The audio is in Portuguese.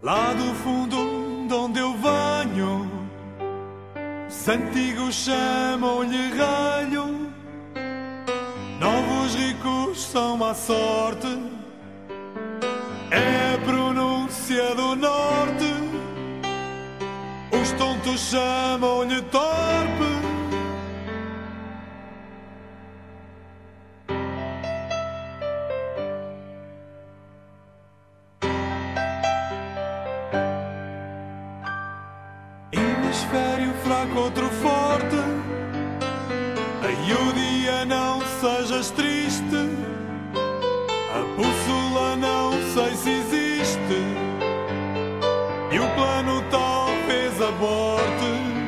Lá do fundo de onde eu venho, os antigos chamam-lhe ralho. Novos ricos são má sorte, é a pronúncia do norte. Os tontos chamam-lhe torpe. Hemisfério fraco, outro forte. Aí o dia não sejas triste. A bússola não sei se existe, e o plano talvez aborte.